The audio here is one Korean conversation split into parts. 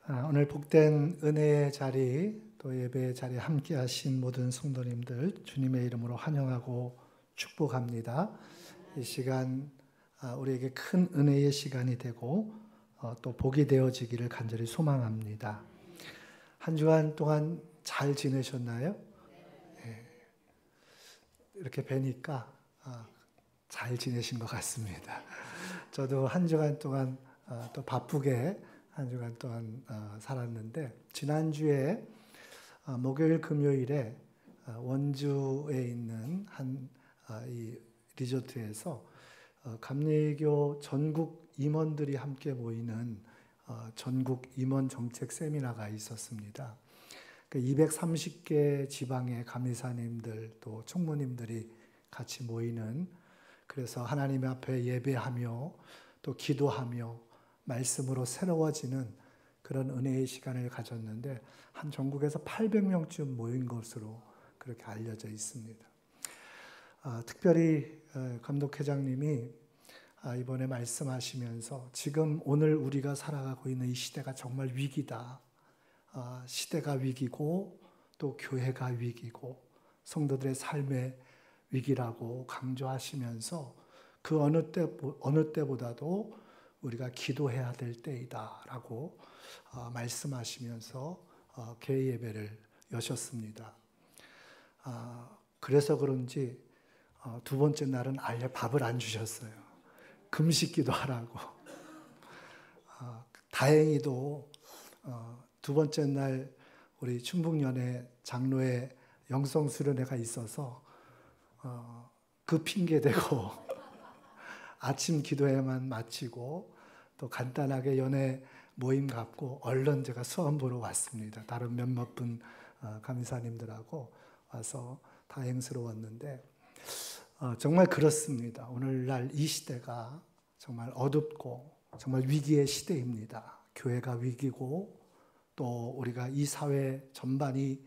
오늘 복된 은혜의 자리, 또 예배의 자리에 함께 하신 모든 성도님들 주님의 이름으로 환영하고 축복합니다. 이 시간 우리에게 큰 은혜의 시간이 되고 또 복이 되어지기를 간절히 소망합니다. 한 주간 동안 잘 지내셨나요? 네. 이렇게 뵈니까 잘 지내신 것 같습니다. 저도 한 주간 동안 또 바쁘게 한 주간 동안 살았는데, 지난주에 목요일 금요일에 원주에 있는 이 리조트에서 감리교 전국 임원들이 함께 모이는 전국 임원 정책 세미나가 있었습니다. 230개 지방의 감리사님들 또 총무님들이 같이 모이는, 그래서 하나님 앞에 예배하며 또 기도하며 말씀으로 새로워지는 그런 은혜의 시간을 가졌는데, 한 전국에서 800명쯤 모인 것으로 그렇게 알려져 있습니다. 특별히 감독회장님이 이번에 말씀하시면서 지금 오늘 우리가 살아가고 있는 이 시대가 정말 위기다. 시대가 위기고 또 교회가 위기고 성도들의 삶의 위기라고 강조하시면서 그 어느 때보다도 우리가 기도해야 될 때이다라고 말씀하시면서 개의 예배를 여셨습니다. 그래서 그런지 두 번째 날은 아예 밥을 안 주셨어요. 금식 기도하라고. 다행히도 두 번째 날 우리 충북연회 장로의 영성수련회가 있어서 그 핑계 대고 아침 기도회만 마치고 또 간단하게 연회 모임 갖고 얼른 제가 수험 보러 왔습니다. 다른 몇몇 분 감사님들하고 와서 다행스러웠는데, 정말 그렇습니다. 오늘날 이 시대가 정말 어둡고 정말 위기의 시대입니다. 교회가 위기고 또 우리가 이 사회 전반이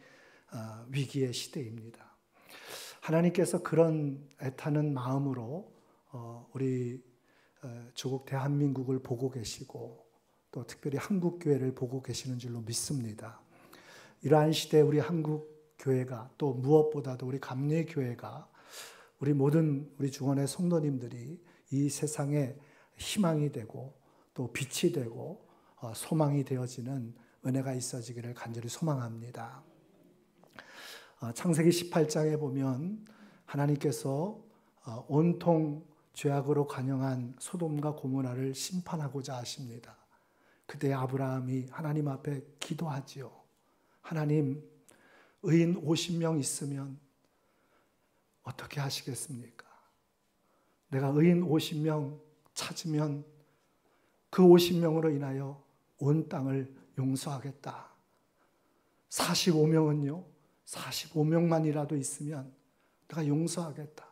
위기의 시대입니다. 하나님께서 그런 애타는 마음으로 우리 조국 대한민국을 보고 계시고 또 특별히 한국교회를 보고 계시는 줄로 믿습니다. 이러한 시대에 우리 한국교회가 또 무엇보다도 우리 감리교회가 우리 모든 우리 중원의 성도님들이 이 세상에 희망이 되고 또 빛이 되고 소망이 되어지는 은혜가 있어지기를 간절히 소망합니다. 창세기 18장에 보면 하나님께서 온통 죄악으로 관영한 소돔과 고모라를 심판하고자 하십니다. 그때 아브라함이 하나님 앞에 기도하지요. 하나님, 의인 50명 있으면 어떻게 하시겠습니까? 내가 의인 50명 찾으면 그 50명으로 인하여 온 땅을 용서하겠다. 45명은요, 45명만이라도 있으면 내가 용서하겠다.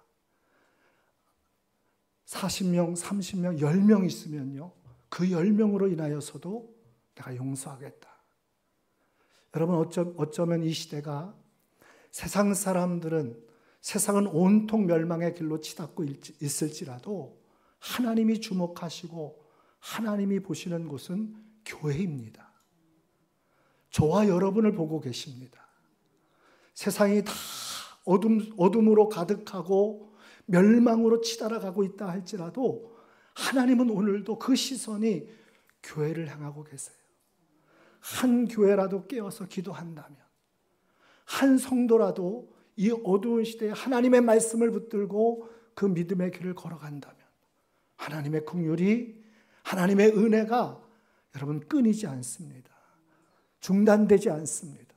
40명, 30명, 10명 있으면요, 그 10명으로 인하여서도 내가 용서하겠다. 여러분, 어쩌면 이 시대가 세상 사람들은 세상은 온통 멸망의 길로 치닫고 있을지라도 하나님이 주목하시고 하나님이 보시는 곳은 교회입니다. 저와 여러분을 보고 계십니다. 세상이 다 어둠으로 가득하고 멸망으로 치달아가고 있다 할지라도 하나님은 오늘도 그 시선이 교회를 향하고 계세요. 한 교회라도 깨어서 기도한다면, 한 성도라도 이 어두운 시대에 하나님의 말씀을 붙들고 그 믿음의 길을 걸어간다면 하나님의 긍휼이, 하나님의 은혜가 여러분 끊이지 않습니다. 중단되지 않습니다.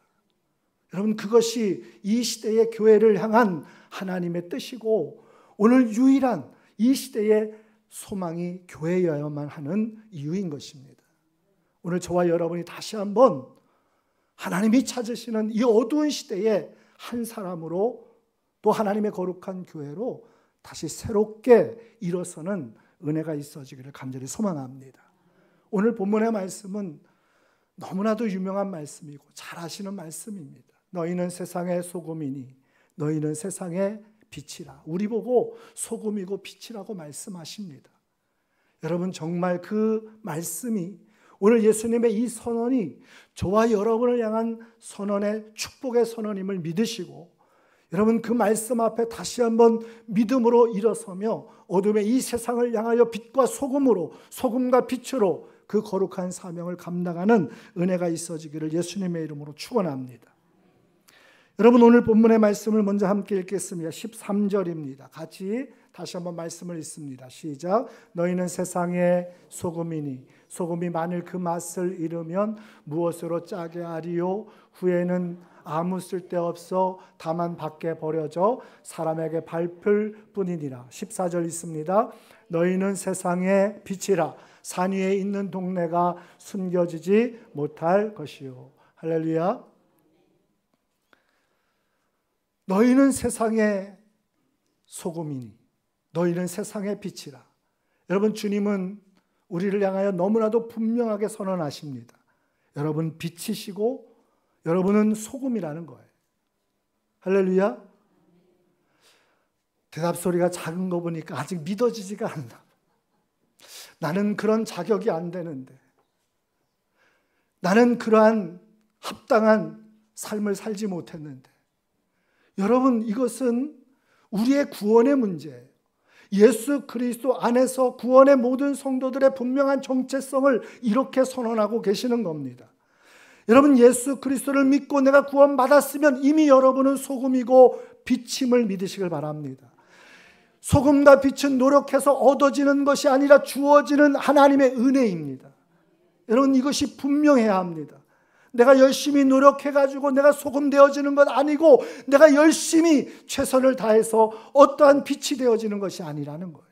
여러분, 그것이 이 시대의 교회를 향한 하나님의 뜻이고 오늘 유일한 이 시대의 소망이 교회여야만 하는 이유인 것입니다. 오늘 저와 여러분이 다시 한번 하나님이 찾으시는 이 어두운 시대에 한 사람으로 또 하나님의 거룩한 교회로 다시 새롭게 일어서는 은혜가 있어지기를 간절히 소망합니다. 오늘 본문의 말씀은 너무나도 유명한 말씀이고 잘 아시는 말씀입니다. 너희는 세상의 소금이니 너희는 세상의 빛이라. 우리 보고 소금이고 빛이라고 말씀하십니다. 여러분, 정말 그 말씀이 오늘 예수님의 이 선언이 저와 여러분을 향한 선언의 축복의 선언임을 믿으시고 여러분 그 말씀 앞에 다시 한번 믿음으로 일어서며 어둠의 이 세상을 향하여 빛과 소금으로, 소금과 빛으로 그 거룩한 사명을 감당하는 은혜가 있어지기를 예수님의 이름으로 축원합니다. 여러분 오늘 본문의 말씀을 먼저 함께 읽겠습니다. 13절입니다. 같이 다시 한번 말씀을 읽습니다. 시작. 너희는 세상의 소금이니 소금이 만일 그 맛을 잃으면 무엇으로 짜게 하리요? 후에는 아무 쓸데없어 다만 밖에 버려져 사람에게 밟힐 뿐이니라. 14절 있습니다. 너희는 세상의 빛이라 산 위에 있는 동네가 숨겨지지 못할 것이요. 할렐루야. 너희는 세상의 소금이니 너희는 세상의 빛이라. 여러분 주님은 우리를 향하여 너무나도 분명하게 선언하십니다. 여러분 빛이시고 여러분은 소금이라는 거예요. 할렐루야. 대답 소리가 작은 거 보니까 아직 믿어지지가 않나. 나는 그런 자격이 안 되는데, 나는 그러한 합당한 삶을 살지 못했는데. 여러분 이것은 우리의 구원의 문제예요. 예수 그리스도 안에서 구원의 모든 성도들의 분명한 정체성을 이렇게 선언하고 계시는 겁니다. 여러분 예수 그리스도를 믿고 내가 구원받았으면 이미 여러분은 소금이고 빛임을 믿으시길 바랍니다. 소금과 빛은 노력해서 얻어지는 것이 아니라 주어지는 하나님의 은혜입니다. 여러분 이것이 분명해야 합니다. 내가 열심히 노력해가지고 내가 소금 되어지는 것 아니고 내가 열심히 최선을 다해서 어떠한 빛이 되어지는 것이 아니라는 거예요.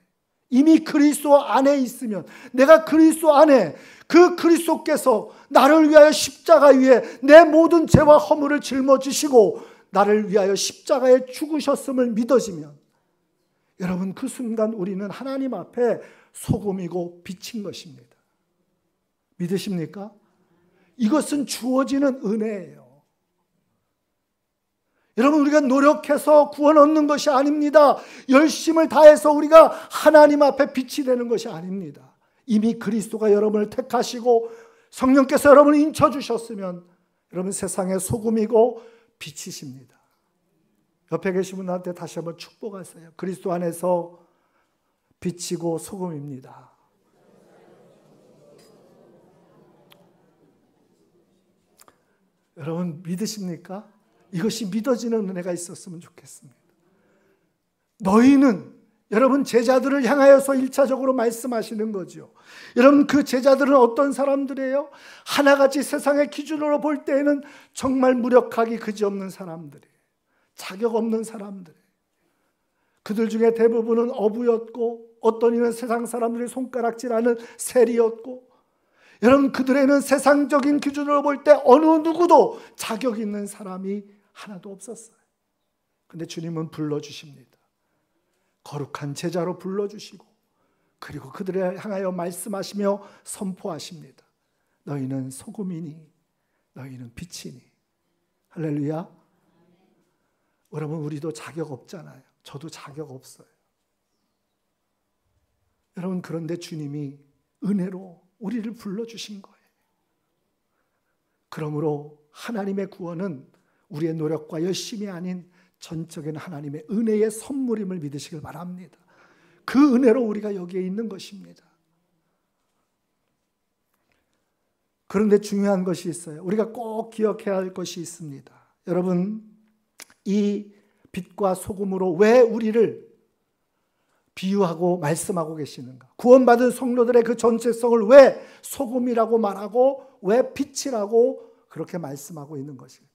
이미 그리스도 안에 있으면 내가 그리스도 안에 그 그리스도께서 나를 위하여 십자가 위에 내 모든 죄와 허물을 짊어지시고 나를 위하여 십자가에 죽으셨음을 믿어지면 여러분 그 순간 우리는 하나님 앞에 소금이고 빛인 것입니다. 믿으십니까? 이것은 주어지는 은혜예요. 여러분 우리가 노력해서 구원 얻는 것이 아닙니다. 열심을 다해서 우리가 하나님 앞에 빛이 되는 것이 아닙니다. 이미 그리스도가 여러분을 택하시고 성령께서 여러분을 인쳐주셨으면 여러분 세상의 소금이고 빛이십니다. 옆에 계신 분한테 다시 한번 축복하세요. 그리스도 안에서 빛이고 소금입니다. 여러분 믿으십니까? 이것이 믿어지는 은혜가 있었으면 좋겠습니다. 너희는 여러분 제자들을 향하여서 1차적으로 말씀하시는 거죠. 여러분 그 제자들은 어떤 사람들이에요? 하나같이 세상의 기준으로 볼 때에는 정말 무력하기 그지없는 사람들이에요. 자격 없는 사람들이에요. 그들 중에 대부분은 어부였고 어떤 이는 세상 사람들이 손가락질하는 세리였고 여러분 그들에는 세상적인 기준으로 볼 때 어느 누구도 자격 있는 사람이 하나도 없었어요. 근데 주님은 불러주십니다. 거룩한 제자로 불러주시고 그리고 그들을 향하여 말씀하시며 선포하십니다. 너희는 소금이니 너희는 빛이니. 할렐루야. 여러분 우리도 자격 없잖아요. 저도 자격 없어요. 여러분 그런데 주님이 은혜로 우리를 불러주신 거예요. 그러므로 하나님의 구원은 우리의 노력과 열심이 아닌 전적인 하나님의 은혜의 선물임을 믿으시길 바랍니다. 그 은혜로 우리가 여기에 있는 것입니다. 그런데 중요한 것이 있어요. 우리가 꼭 기억해야 할 것이 있습니다. 여러분 이 빛과 소금으로 왜 우리를 비유하고 말씀하고 계시는가? 구원받은 성도들의 그 전체성을 왜 소금이라고 말하고 왜 빛이라고 그렇게 말씀하고 있는 것일까?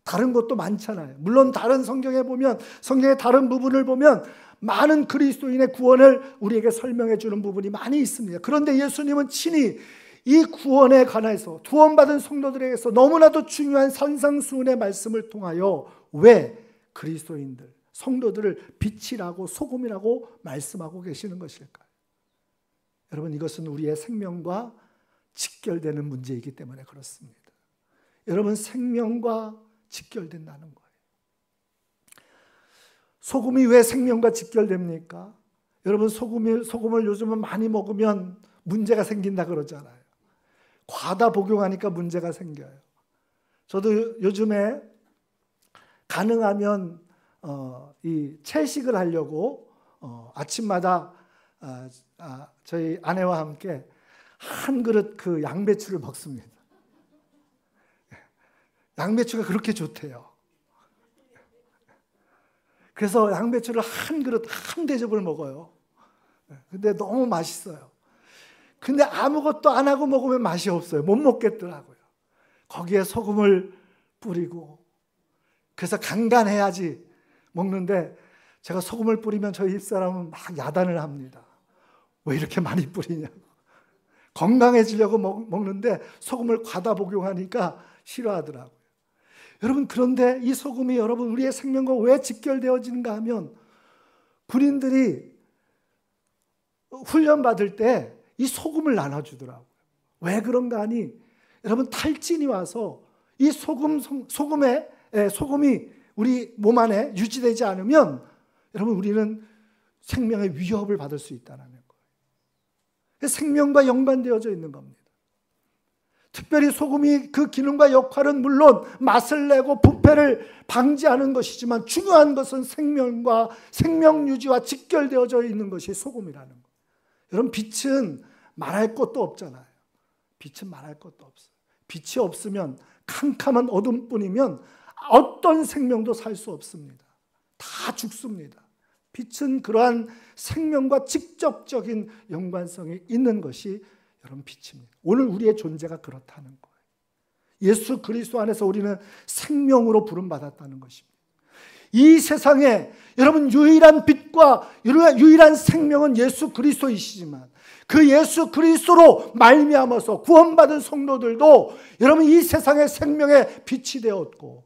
다른 것도 많잖아요. 물론 다른 성경에 보면 성경의 다른 부분을 보면 많은 그리스도인의 구원을 우리에게 설명해 주는 부분이 많이 있습니다. 그런데 예수님은 친히 이 구원에 관해서 구원받은 성도들에게서 너무나도 중요한 산상수훈의 말씀을 통하여 왜 그리스도인들 성도들을 빛이라고 소금이라고 말씀하고 계시는 것일까요? 여러분 이것은 우리의 생명과 직결되는 문제이기 때문에 그렇습니다. 여러분 생명과 직결된다는 거예요. 소금이 왜 생명과 직결됩니까? 여러분 소금을 요즘은 많이 먹으면 문제가 생긴다 그러잖아요. 과다 복용하니까 문제가 생겨요. 저도 요즘에 가능하면 이 채식을 하려고 아침마다 저희 아내와 함께 한 그릇 그 양배추를 먹습니다. 양배추가 그렇게 좋대요. 그래서 양배추를 한 그릇, 한 대접을 먹어요. 근데 너무 맛있어요. 근데 아무것도 안 하고 먹으면 맛이 없어요. 못 먹겠더라고요. 거기에 소금을 뿌리고, 그래서 간간해야지 먹는데, 제가 소금을 뿌리면 저희 집사람은 막 야단을 합니다. 왜 이렇게 많이 뿌리냐고. 건강해지려고 먹는데 소금을 과다 복용하니까 싫어하더라고요. 여러분, 그런데 이 소금이 여러분 우리의 생명과 왜 직결되어지는가 하면, 군인들이 훈련받을 때 이 소금을 나눠주더라고요. 왜 그런가 하니, 여러분 탈진이 와서 이 소금이 우리 몸 안에 유지되지 않으면 여러분 우리는 생명의 위협을 받을 수 있다는 거예요. 생명과 연관되어져 있는 겁니다. 특별히 소금이 그 기능과 역할은 물론 맛을 내고 부패를 방지하는 것이지만, 중요한 것은 생명과 생명 유지와 직결되어져 있는 것이 소금이라는 거예요. 여러분, 빛은 말할 것도 없잖아요. 빛은 말할 것도 없어요. 빛이 없으면 캄캄한 어둠뿐이면 어떤 생명도 살 수 없습니다. 다 죽습니다. 빛은 그러한 생명과 직접적인 연관성이 있는 것이 여러분 빛입니다. 오늘 우리의 존재가 그렇다는 거예요. 예수 그리스도 안에서 우리는 생명으로 부름받았다는 것입니다. 이 세상에 여러분 유일한 빛과 유일한 생명은 예수 그리스도이시지만, 그 예수 그리스도로 말미암아서 구원받은 성도들도 여러분 이 세상의 생명의 빛이 되었고,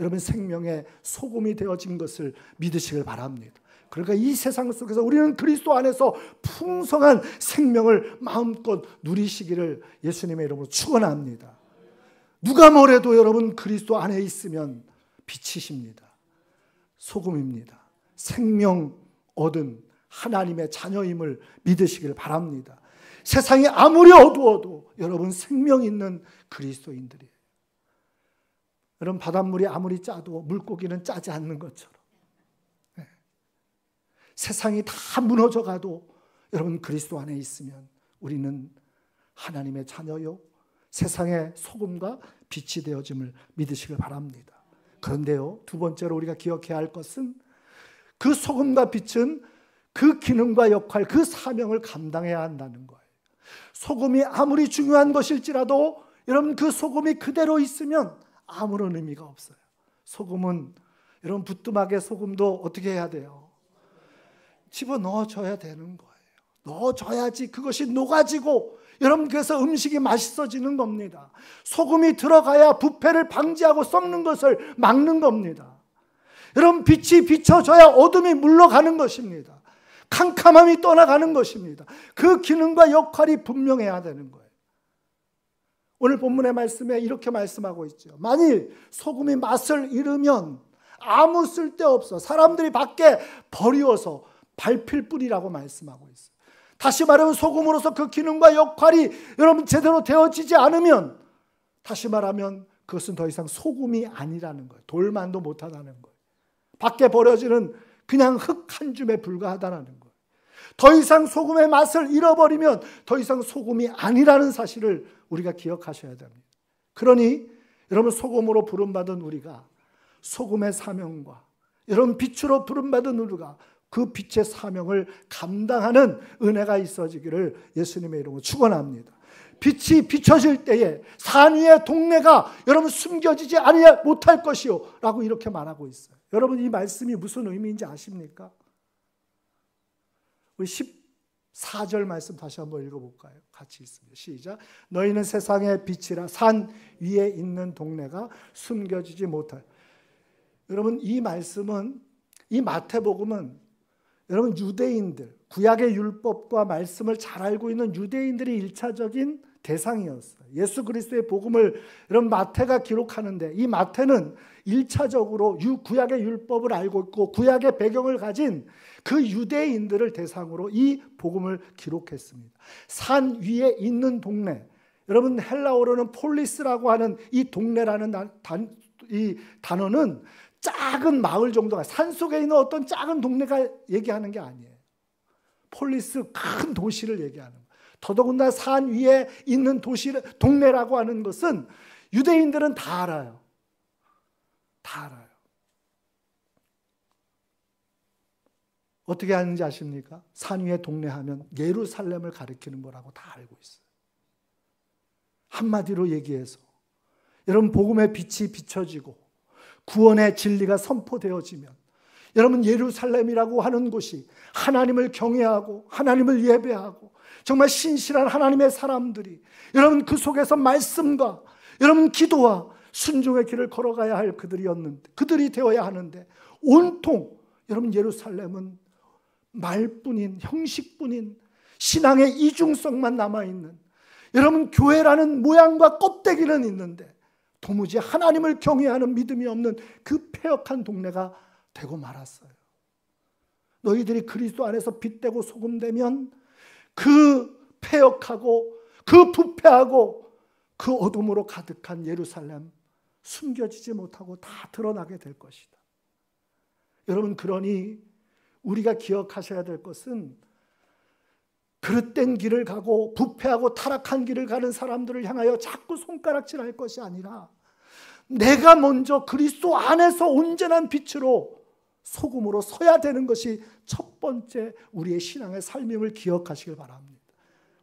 여러분 생명의 소금이 되어진 것을 믿으시길 바랍니다. 그러니까 이 세상 속에서 우리는 그리스도 안에서 풍성한 생명을 마음껏 누리시기를 예수님의 이름으로 축원합니다. 누가 뭐래도 여러분 그리스도 안에 있으면 빛이십니다. 소금입니다. 생명 얻은 하나님의 자녀임을 믿으시길 바랍니다. 세상이 아무리 어두워도 여러분 생명 있는 그리스도인들이에요. 여러분, 바닷물이 아무리 짜도 물고기는 짜지 않는 것처럼 세상이 다 무너져가도 여러분 그리스도 안에 있으면 우리는 하나님의 자녀요 세상의 소금과 빛이 되어짐을 믿으시길 바랍니다. 그런데요, 두 번째로 우리가 기억해야 할 것은, 그 소금과 빛은 그 기능과 역할, 그 사명을 감당해야 한다는 거예요. 소금이 아무리 중요한 것일지라도 여러분 그 소금이 그대로 있으면 아무런 의미가 없어요. 소금은 여러분 부뚜막에 소금도 어떻게 해야 돼요? 집어넣어줘야 되는 거예요. 넣어줘야지 그것이 녹아지고 여러분 그래서 음식이 맛있어지는 겁니다. 소금이 들어가야 부패를 방지하고 썩는 것을 막는 겁니다. 여러분 빛이 비춰져야 어둠이 물러가는 것입니다. 캄캄함이 떠나가는 것입니다. 그 기능과 역할이 분명해야 되는 거예요. 오늘 본문의 말씀에 이렇게 말씀하고 있죠. 만일 소금이 맛을 잃으면 아무 쓸데없어 사람들이 밖에 버리워서 밟힐 뿐이라고 말씀하고 있어요. 다시 말하면 소금으로서 그 기능과 역할이 여러분 제대로 되어지지 않으면, 다시 말하면 그것은 더 이상 소금이 아니라는 거예요. 돌만도 못하다는 거예요. 밖에 버려지는 그냥 흙 한 줌에 불과하다는 거예요. 더 이상 소금의 맛을 잃어버리면 더 이상 소금이 아니라는 사실을 우리가 기억하셔야 됩니다. 그러니 여러분 소금으로 부름받은 우리가 소금의 사명과 여러분 빛으로 부름받은 우리가 그 빛의 사명을 감당하는 은혜가 있어지기를 예수님의 이름으로 축원합니다. 빛이 비춰질 때에 산 위의 동네가 여러분 숨겨지지 못할 것이요 라고 이렇게 말하고 있어요. 여러분 이 말씀이 무슨 의미인지 아십니까? 우리 14절 말씀 다시 한번 읽어볼까요? 같이 있습니다. 시작. 너희는 세상의 빛이라 산 위에 있는 동네가 숨겨지지 못할. 여러분 이 말씀은, 이 마태복음은 여러분 유대인들, 구약의 율법과 말씀을 잘 알고 있는 유대인들이 1차적인 대상이었어요. 예수 그리스도의 복음을 여러분 마태가 기록하는데, 이 마태는 1차적으로 구약의 율법을 알고 있고 구약의 배경을 가진 그 유대인들을 대상으로 이 복음을 기록했습니다. 산 위에 있는 동네, 여러분 헬라어로는 폴리스라고 하는 이 동네라는 이 단어는 작은 마을 정도가, 산속에 있는 어떤 작은 동네가 얘기하는 게 아니에요. 폴리스, 큰 도시를 얘기하는 거예요. 더더군다나 산 위에 있는 동네라고 하는 것은 유대인들은 다 알아요. 다 알아요. 어떻게 아는지 아십니까? 산 위에 동네 하면 예루살렘을 가리키는 거라고 다 알고 있어요. 한마디로 얘기해서 여러분 복음의 빛이 비춰지고 구원의 진리가 선포되어지면 여러분 예루살렘이라고 하는 곳이 하나님을 경외하고 하나님을 예배하고 정말 신실한 하나님의 사람들이 여러분 그 속에서 말씀과 여러분 기도와 순종의 길을 걸어가야 할 그들이 되어야 하는데 온통 여러분 예루살렘은 말뿐인 형식뿐인 신앙의 이중성만 남아있는 여러분 교회라는 모양과 껍데기는 있는데 도무지 하나님을 경외하는 믿음이 없는 그 패역한 동네가 되고 말았어요. 너희들이 그리스도 안에서 빛되고 소금되면 그 패역하고 그 부패하고 그 어둠으로 가득한 예루살렘 숨겨지지 못하고 다 드러나게 될 것이다. 여러분 그러니 우리가 기억하셔야 될 것은 그릇된 길을 가고 부패하고 타락한 길을 가는 사람들을 향하여 자꾸 손가락질할 것이 아니라 내가 먼저 그리스도 안에서 온전한 빛으로 소금으로 서야 되는 것이 첫 번째 우리의 신앙의 삶임을 기억하시길 바랍니다.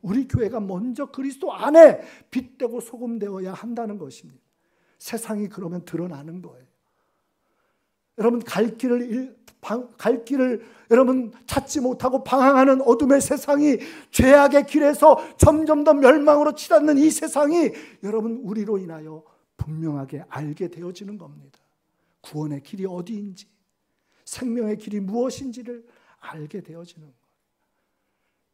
우리 교회가 먼저 그리스도 안에 빛되고 소금되어야 한다는 것입니다. 세상이 그러면 드러나는 거예요. 여러분 갈 길을 여러분 찾지 못하고 방황하는 어둠의 세상이 죄악의 길에서 점점 더 멸망으로 치닫는 이 세상이 여러분 우리로 인하여 분명하게 알게 되어지는 겁니다. 구원의 길이 어디인지 생명의 길이 무엇인지를 알게 되어지는 거예요.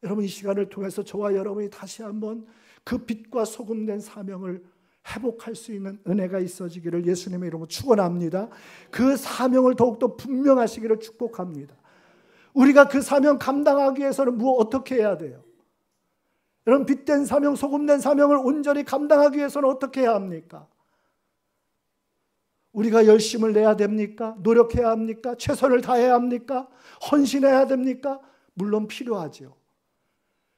여러분 이 시간을 통해서 저와 여러분이 다시 한번 그 빛과 소금된 사명을 회복할 수 있는 은혜가 있어지기를 예수님의 이름으로 축원합니다. 그 사명을 더욱더 분명하시기를 축복합니다. 우리가 그 사명 감당하기 위해서는 어떻게 해야 돼요? 여러분 빛된 사명, 소금된 사명을 온전히 감당하기 위해서는 어떻게 해야 합니까? 우리가 열심을 내야 됩니까? 노력해야 합니까? 최선을 다해야 합니까? 헌신해야 됩니까? 물론 필요하죠.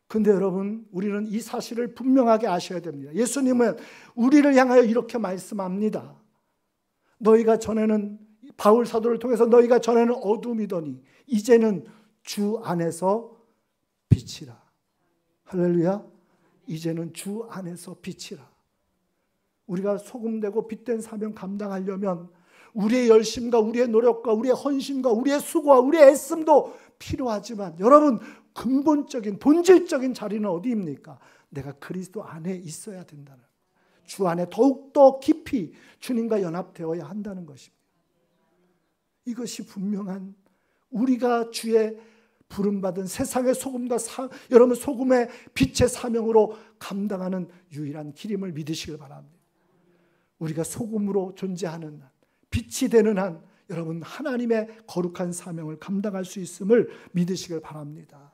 근데 여러분 우리는 이 사실을 분명하게 아셔야 됩니다. 예수님은 우리를 향하여 이렇게 말씀합니다. 너희가 전에는 바울 사도를 통해서 너희가 전에는 어둠이더니 이제는 주 안에서 빛이라. 할렐루야. 이제는 주 안에서 빛이라. 우리가 소금되고 빛된 사명 감당하려면 우리의 열심과 우리의 노력과 우리의 헌신과 우리의 수고와 우리의 애씀도 필요하지만 여러분 근본적인 본질적인 자리는 어디입니까? 내가 그리스도 안에 있어야 된다는, 주 안에 더욱더 깊이 주님과 연합되어야 한다는 것입니다. 이것이 분명한 우리가 주의 부름받은 세상의 소금과 여러분 소금의 빛의 사명으로 감당하는 유일한 길임을 믿으시길 바랍니다. 우리가 소금으로 존재하는 한, 빛이 되는 한 여러분 하나님의 거룩한 사명을 감당할 수 있음을 믿으시길 바랍니다.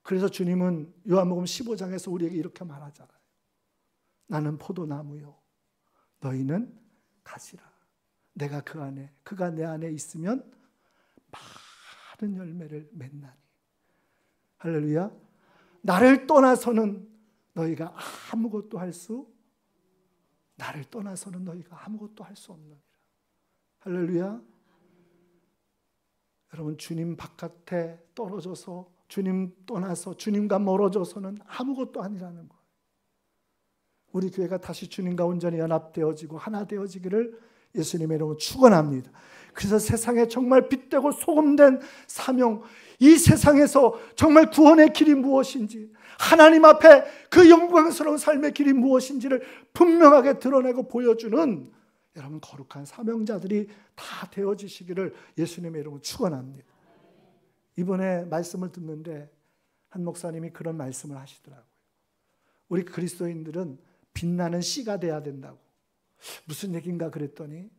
그래서 주님은 요한복음 15장에서 우리에게 이렇게 말하잖아요. 나는 포도나무요 너희는 가지라. 내가 그 안에 그가 내 안에 있으면 많은 열매를 맺나니. 할렐루야. 나를 떠나서는 너희가 아무것도 나를 떠나서는 너희가 아무것도 할 수 없느니라. 할렐루야. 여러분 주님 바깥에 떨어져서 주님 떠나서 주님과 멀어져서는 아무것도 아니라는 거예요. 우리 교회가 다시 주님과 온전히 연합되어지고 하나 되어지기를 예수님의 이름으로 축원합니다. 그래서 세상에 정말 빛되고 소금된 사명, 이 세상에서 정말 구원의 길이 무엇인지, 하나님 앞에 그 영광스러운 삶의 길이 무엇인지를 분명하게 드러내고 보여주는 여러분 거룩한 사명자들이 다 되어지시기를 예수님의 이름으로 축원합니다. 이번에 말씀을 듣는데 한 목사님이 그런 말씀을 하시더라고요. 우리 그리스도인들은 빛나는 씨가 돼야 된다고. 무슨 얘기인가 그랬더니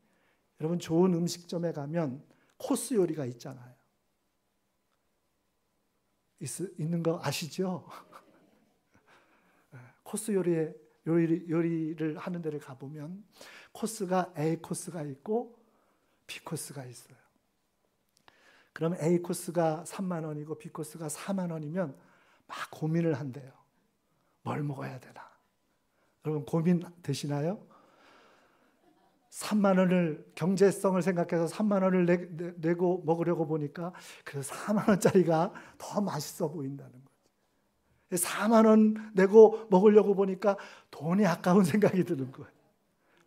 여러분 좋은 음식점에 가면 코스 요리가 있잖아요. 있는 거 아시죠? 코스 요리를 하는 데를 가보면 코스가 A 코스가 있고 B 코스가 있어요. 그러면 A 코스가 3만 원이고 B 코스가 4만 원이면 막 고민을 한대요. 뭘 먹어야 되나? 여러분 고민 되시나요? 3만 원을 경제성을 생각해서 3만 원을 내고 먹으려고 보니까 그래서 4만 원짜리가 더 맛있어 보인다는 거예요. 4만 원 내고 먹으려고 보니까 돈이 아까운 생각이 드는 거예요.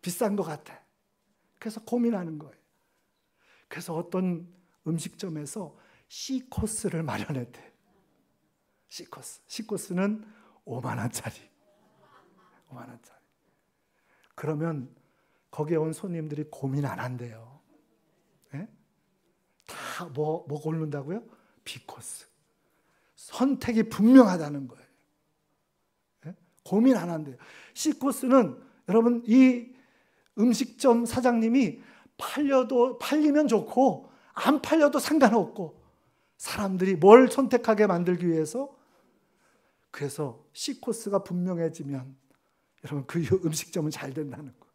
비싼 것 같아. 그래서 고민하는 거예요. 그래서 어떤 음식점에서 C코스를 마련했대. C코스. C코스는 5만 원짜리. 5만 원짜리. 그러면 거기에 온 손님들이 고민 안 한대요. 네? 다 뭐 고른다고요? B코스. 선택이 분명하다는 거예요. 네? 고민 안 한대요. C코스는 여러분 이 음식점 사장님이 팔리면 좋고 안 팔려도 상관없고 사람들이 뭘 선택하게 만들기 위해서 그래서 C코스가 분명해지면 여러분 그 음식점은 잘 된다는 거예요.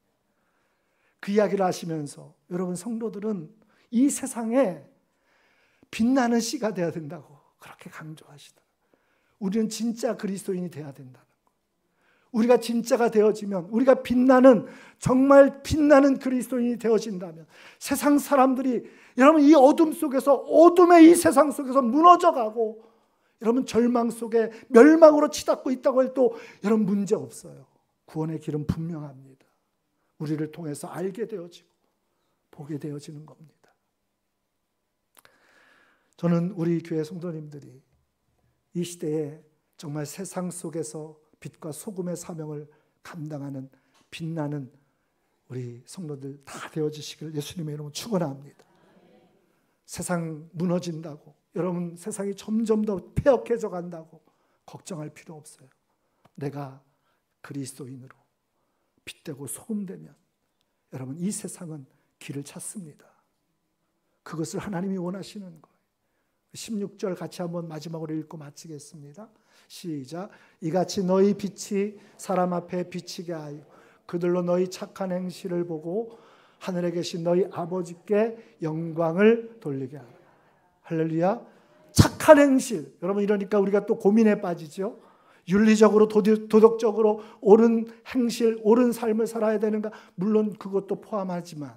그 이야기를 하시면서 여러분 성도들은 이 세상에 빛나는 씨가 되어야 된다고 그렇게 강조하시더라고요. 우리는 진짜 그리스도인이 되어야 된다는 거예요. 우리가 진짜가 되어지면 우리가 빛나는 정말 빛나는 그리스도인이 되어진다면 세상 사람들이 여러분 이 어둠 속에서 어둠의 이 세상 속에서 무너져가고 여러분 절망 속에 멸망으로 치닫고 있다고 해도 여러분 문제 없어요. 구원의 길은 분명합니다. 우리를 통해서 알게 되어지고 보게 되어지는 겁니다. 저는 우리 교회 성도님들이 이 시대에 정말 세상 속에서 빛과 소금의 사명을 감당하는 빛나는 우리 성도들 다 되어주시길 예수님의 이름으로 축원합니다. 세상 무너진다고 여러분 세상이 점점 더 폐역해져 간다고 걱정할 필요 없어요. 내가 그리스도인으로 빛되고 소금되면 여러분 이 세상은 길을 찾습니다. 그것을 하나님이 원하시는 거예요. 16절 같이 한번 마지막으로 읽고 마치겠습니다. 시작. 이같이 너희 빛이 사람 앞에 비치게 하여 그들로 너희 착한 행실을 보고 하늘에 계신 너희 아버지께 영광을 돌리게 하라. 할렐루야. 착한 행실. 여러분 이러니까 우리가 또 고민에 빠지죠. 윤리적으로 도덕적으로 옳은 행실, 옳은 삶을 살아야 되는가? 물론 그것도 포함하지만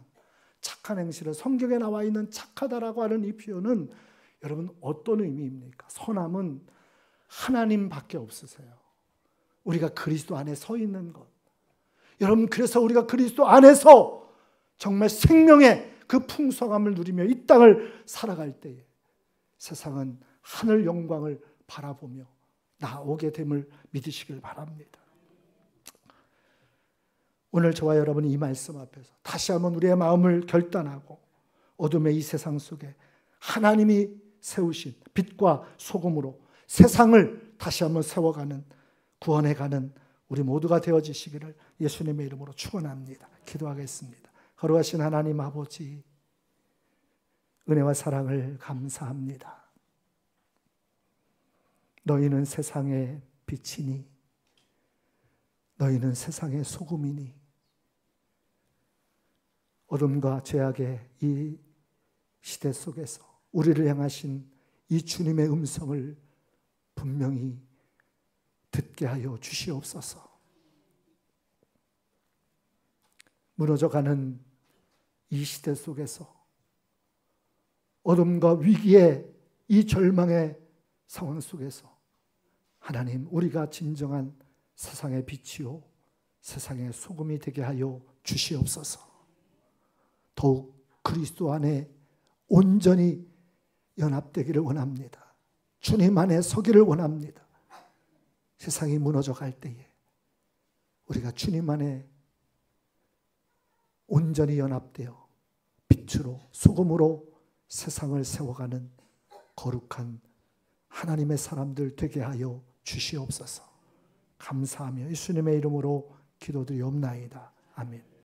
착한 행실은 성경에 나와 있는 착하다라고 하는 이 표현은 여러분 어떤 의미입니까? 선함은 하나님밖에 없으세요. 우리가 그리스도 안에 서 있는 것. 여러분 그래서 우리가 그리스도 안에서 정말 생명의 그 풍성함을 누리며 이 땅을 살아갈 때에 세상은 하늘 영광을 바라보며 나오게 됨을 믿으시길 바랍니다. 오늘 저와 여러분이 이 말씀 앞에서 다시 한번 우리의 마음을 결단하고 어둠의 이 세상 속에 하나님이 세우신 빛과 소금으로 세상을 다시 한번 세워가는 구원해가는 우리 모두가 되어지시기를 예수님의 이름으로 축원합니다. 기도하겠습니다. 거룩하신 하나님 아버지 은혜와 사랑을 감사합니다. 너희는 세상의 빛이니 너희는 세상의 소금이니 어둠과 죄악의 이 시대 속에서 우리를 향하신 이 주님의 음성을 분명히 듣게 하여 주시옵소서. 무너져가는 이 시대 속에서 어둠과 위기의 이 절망의 상황 속에서 하나님 우리가 진정한 세상의 빛이요 세상의 소금이 되게 하여 주시옵소서. 더욱 그리스도 안에 온전히 연합되기를 원합니다. 주님 안에 서기를 원합니다. 세상이 무너져 갈 때에 우리가 주님 안에 온전히 연합되어 빛으로 소금으로 세상을 세워가는 거룩한 하나님의 사람들 되게 하여 주시옵소서. 감사하며 예수님의 이름으로 기도드리옵나이다. 아멘.